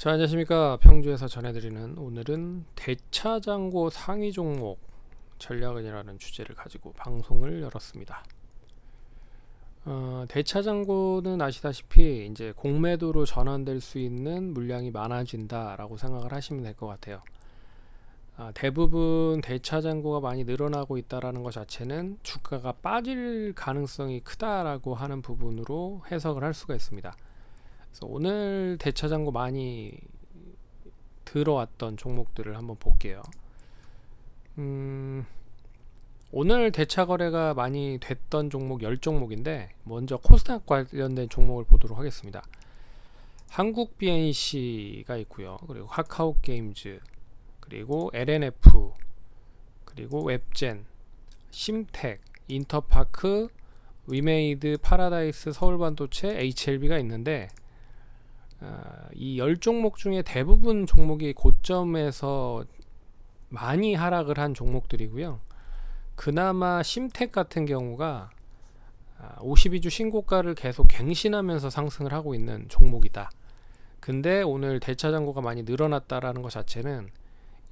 자, 안녕하십니까. 평주에서 전해드리는 오늘은 대차장고 상위 종목 전략은이라는 주제를 가지고 방송을 열었습니다. 대차장고는 아시다시피 이제 공매도로 전환될 수 있는 물량이 많아진다라고 생각을 하시면 될 것 같아요. 대부분 대차장고가 많이 늘어나고 있다라는 것 자체는 주가가 빠질 가능성이 크다라고 하는 부분으로 해석을 할 수가 있습니다. 그래서 오늘 대차장고 많이 들어왔던 종목들을 한번 볼게요. 오늘 대차 거래가 많이 됐던 종목 10종목인데 먼저 코스닥 관련된 종목을 보도록 하겠습니다. 한국 BNC가 있고요. 그리고 카카오 게임즈, 그리고 LNF, 그리고 웹젠, 심텍, 인터파크, 위메이드, 파라다이스, 서울반도체, HLB가 있는데 이 10종목 중에 대부분 종목이 고점에서 많이 하락을 한 종목들이고요. 그나마 심텍 같은 경우가 52주 신고가를 계속 갱신하면서 상승을 하고 있는 종목이다. 근데 오늘 대차장고가 많이 늘어났다라는 것 자체는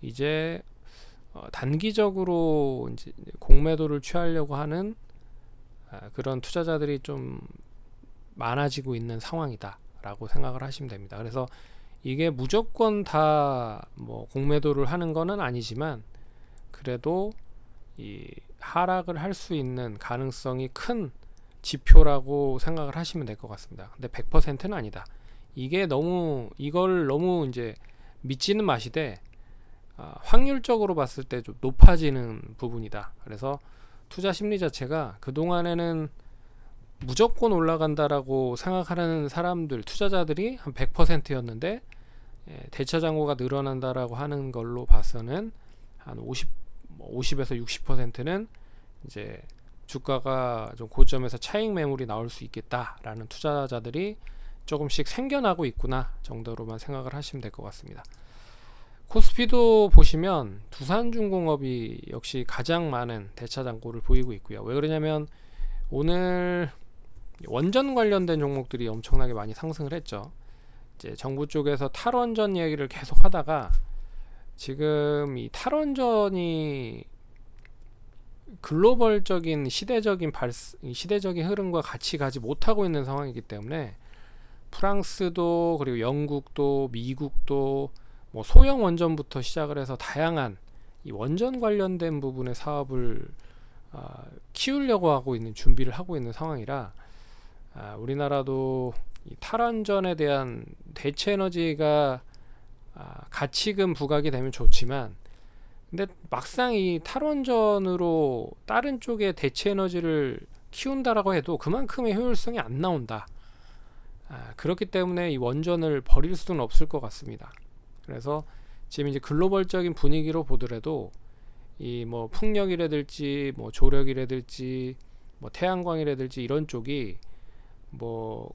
이제 단기적으로 이제 공매도를 취하려고 하는 그런 투자자들이 좀 많아지고 있는 상황이다 라고 생각을 하시면 됩니다. 그래서 이게 무조건 다 뭐 공매도를 하는 거는 아니지만 그래도 이 하락을 할 수 있는 가능성이 큰 지표라고 생각을 하시면 될 것 같습니다. 근데 100%는 아니다. 이게 이걸 너무 이제 믿지는 마시되 확률적으로 봤을 때 좀 높아지는 부분이다. 그래서 투자 심리 자체가 그동안에는 무조건 올라간다라고 생각하는 사람들, 투자자들이 한 100%였는데 대차장고가 늘어난다라고 하는 걸로 봐서는 한 50에서 60%는 이제 주가가 좀 고점에서 차익 매물이 나올 수 있겠다라는 투자자들이 조금씩 생겨나고 있구나 정도로만 생각을 하시면 될 것 같습니다. 코스피도 보시면 두산중공업이 역시 가장 많은 대차장고를 보이고 있고요. 왜 그러냐면 오늘 원전 관련된 종목들이 엄청나게 많이 상승을 했죠. 이제 정부 쪽에서 탈원전 얘기를 계속 하다가 지금 이 탈원전이 글로벌적인 시대적인 흐름과 같이 가지 못하고 있는 상황이기 때문에 프랑스도 그리고 영국도 미국도 뭐 소형 원전부터 시작을 해서 다양한 이 원전 관련된 부분의 사업을 키우려고 하고 있는 준비를 하고 있는 상황이라 우리나라도 이 탈원전에 대한 대체 에너지가 가치금 부각이 되면 좋지만 근데 막상 이 탈원전으로 다른 쪽에 대체 에너지를 키운다라고 해도 그만큼의 효율성이 안 나온다. 그렇기 때문에 이 원전을 버릴 수는 없을 것 같습니다. 그래서 지금 이제 글로벌적인 분위기로 보더라도 이 뭐 풍력이라든지 뭐 조력이라든지 뭐 태양광이라든지 이런 쪽이 뭐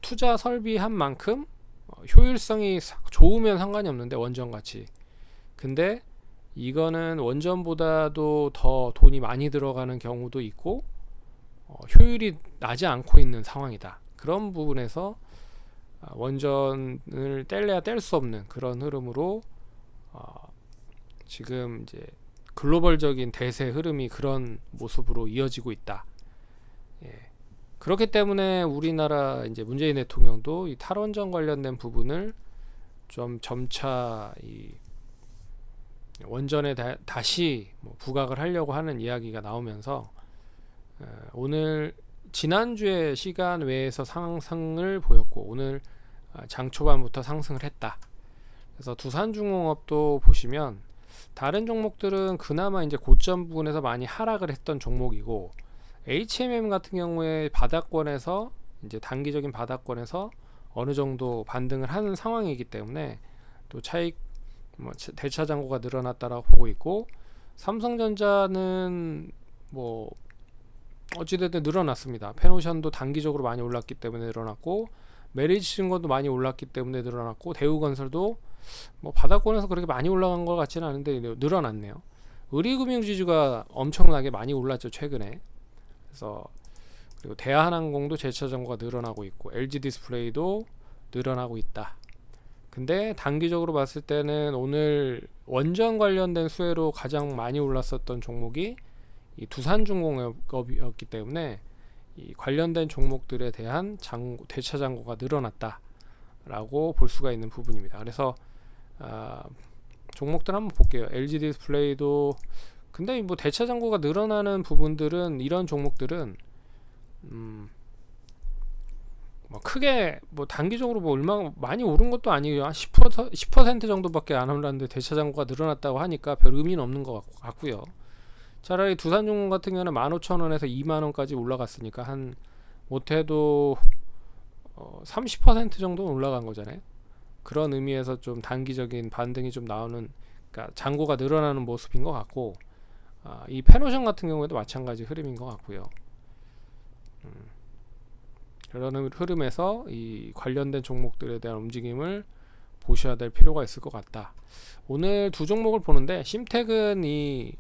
투자 설비한 만큼 효율성이 좋으면 상관이 없는데 원전같이 근데 이거는 원전보다도 더 돈이 많이 들어가는 경우도 있고 효율이 나지 않고 있는 상황이다. 그런 부분에서 원전을 뗄래야 뗄 수 없는 그런 흐름으로 지금 이제 글로벌적인 대세 흐름이 그런 모습으로 이어지고 있다. 그렇기 때문에 우리나라 이제 문재인 대통령도 이 탈원전 관련된 부분을 좀 점차 이 원전에 다시 뭐 부각을 하려고 하는 이야기가 나오면서 오늘 지난주에 시간 외에서 상승을 보였고 오늘 장 초반부터 상승을 했다. 그래서 두산중공업도 보시면 다른 종목들은 그나마 이제 고점 부분에서 많이 하락을 했던 종목이고 HMM 같은 경우에 바닥권에서 이제 단기적인 바닥권에서 어느 정도 반등을 하는 상황이기 때문에 또 차익 대차장고가 늘어났다라고 보고 있고 삼성전자는 뭐 어찌됐든 늘어났습니다. 페노션도 단기적으로 많이 올랐기 때문에 늘어났고 메리츠증권도 많이 올랐기 때문에 늘어났고 대우건설도 뭐 바닥권에서 그렇게 많이 올라간 것 같지는 않은데 늘어났네요. 의리금융지주가 엄청나게 많이 올랐죠 최근에. 그래서 그리고 대한항공도 재차장고가 늘어나고 있고 LG디스플레이도 늘어나고 있다. 근데 단기적으로 봤을 때는 오늘 원전 관련된 수혜로 가장 많이 올랐었던 종목이 이 두산중공업이었기 때문에 이 관련된 종목들에 대한 대차 잔고가 늘어났다라고 볼 수가 있는 부분입니다. 그래서 종목들 한번 볼게요. LG 디스플레이도 근데 뭐 대차 잔고가 늘어나는 부분들은 이런 종목들은 뭐 크게 뭐 단기적으로 뭐 얼마 많이 오른 것도 아니에요. 한 10% 정도밖에 안 올랐는데 대차 잔고가 늘어났다고 하니까 별 의미는 없는 것 같고요. 차라리 두산중공 같은 경우는 15,000원에서 20,000원까지 올라갔으니까 한 못해도 30% 정도는 올라간 거잖아요. 그런 의미에서 좀 단기적인 반등이 좀 나오는, 그러니까 잔고가 늘어나는 모습인 것 같고, 이 페노션 같은 경우에도 마찬가지 흐름인 것 같고요. 그런 흐름에서 이 관련된 종목들에 대한 움직임을 보셔야 될 필요가 있을 것 같다. 오늘 두 종목을 보는데 심택은 이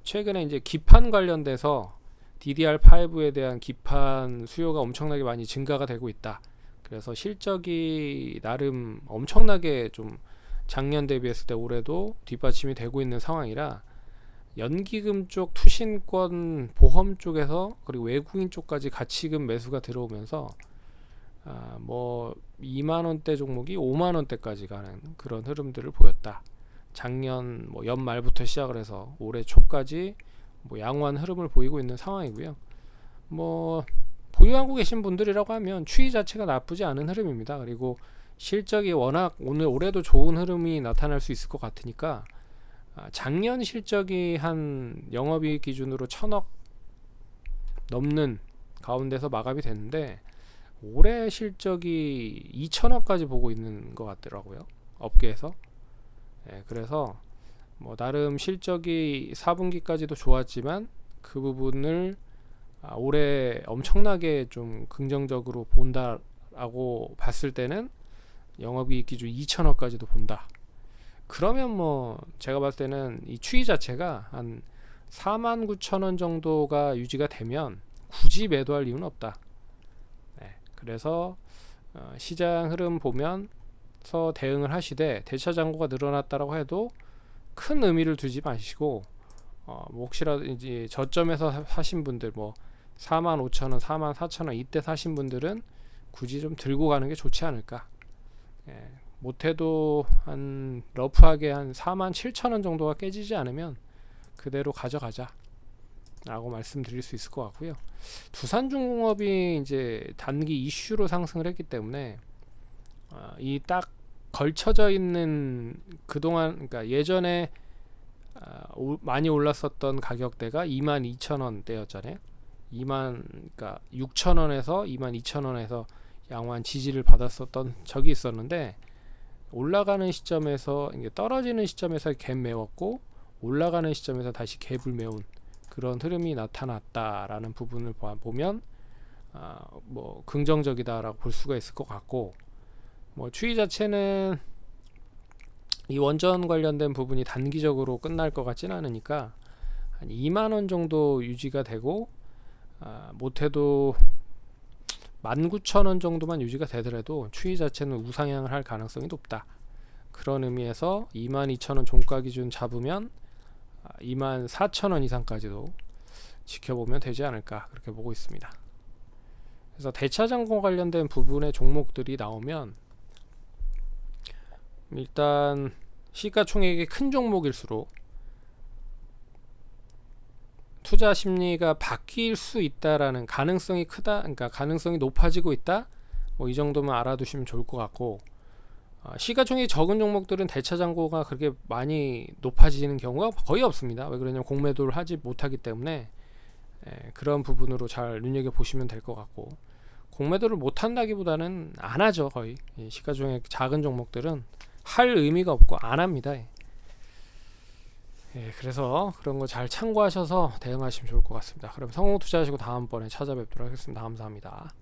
최근에 이제 기판 관련돼서 DDR5에 대한 기판 수요가 엄청나게 많이 증가가 되고 있다. 그래서 실적이 나름 엄청나게 좀 작년 대비했을 때 올해도 뒷받침이 되고 있는 상황이라 연기금 쪽, 투신권, 보험 쪽에서 그리고 외국인 쪽까지 가치금 매수가 들어오면서 뭐 2만원대 종목이 5만원대까지 가는 그런 흐름들을 보였다. 작년 뭐 연말부터 시작을 해서 올해 초까지 뭐 양호한 흐름을 보이고 있는 상황이고요. 뭐 보유하고 계신 분들이라고 하면 추이 자체가 나쁘지 않은 흐름입니다. 그리고 실적이 워낙 올해도 좋은 흐름이 나타날 수 있을 것 같으니까 작년 실적이 한 영업이익 기준으로 1,000억 넘는 가운데서 마감이 됐는데 올해 실적이 2,000억까지 보고 있는 것 같더라고요, 업계에서. 그래서 뭐 나름 실적이 4분기까지도 좋았지만 그 부분을 올해 엄청나게 좀 긍정적으로 본다라고 봤을 때는 영업이익 기준 2,000억까지도 본다. 그러면 뭐 제가 봤을 때는 이 추이 자체가 한 49,000원 정도가 유지가 되면 굳이 매도할 이유는 없다. 그래서 시장 흐름 보면서 대응을 하시되 대차 잔고가 늘어났다라고 해도 큰 의미를 두지 마시고 뭐 혹시라도 이제 저점에서 사신 분들 뭐 45,000원, 44,000원 이때 사신 분들은 굳이 좀 들고 가는 게 좋지 않을까. 못해도 한 러프하게 한 47,000원 정도가 깨지지 않으면 그대로 가져가자 라고 말씀드릴 수 있을 것 같고요. 두산중공업이 이제 단기 이슈로 상승을 했기 때문에 이 딱 걸쳐져 있는 그동안, 그러니까 예전에 많이 올랐었던 가격대가 22,000원대였잖아요. 그러니까 6,000원에서 22,000원에서 양호한 지지를 받았었던 적이 있었는데 올라가는 시점에서 이게 떨어지는 시점에서 갭 메웠고 올라가는 시점에서 다시 갭을 메운 그런 흐름이 나타났다라는 부분을 보면 뭐 긍정적이다라고 볼 수가 있을 것 같고, 뭐 추이 자체는 이 원전 관련된 부분이 단기적으로 끝날 것 같지는 않으니까 한 2만원 정도 유지가 되고 못해도 19,000원 정도만 유지가 되더라도 추이 자체는 우상향을 할 가능성이 높다. 그런 의미에서 22,000원 종가 기준 잡으면 24,000원 이상까지도 지켜보면 되지 않을까, 그렇게 보고 있습니다. 그래서 대차 잔고 관련된 부분의 종목들이 나오면 일단 시가총액이 큰 종목일수록 투자 심리가 바뀔 수 있다라는 가능성이 크다, 그러니까 가능성이 높아지고 있다, 뭐 이 정도만 알아두시면 좋을 것 같고, 시가총액이 적은 종목들은 대차 잔고가 그렇게 많이 높아지는 경우가 거의 없습니다. 왜 그러냐면 공매도를 하지 못하기 때문에 그런 부분으로 잘 눈여겨 보시면 될 것 같고, 공매도를 못한다기보다는 안 하죠. 거의 시가총액 작은 종목들은 할 의미가 없고 안 합니다. 그래서 그런 거 잘 참고하셔서 대응하시면 좋을 것 같습니다. 그럼 성공 투자하시고 다음번에 찾아뵙도록 하겠습니다. 감사합니다.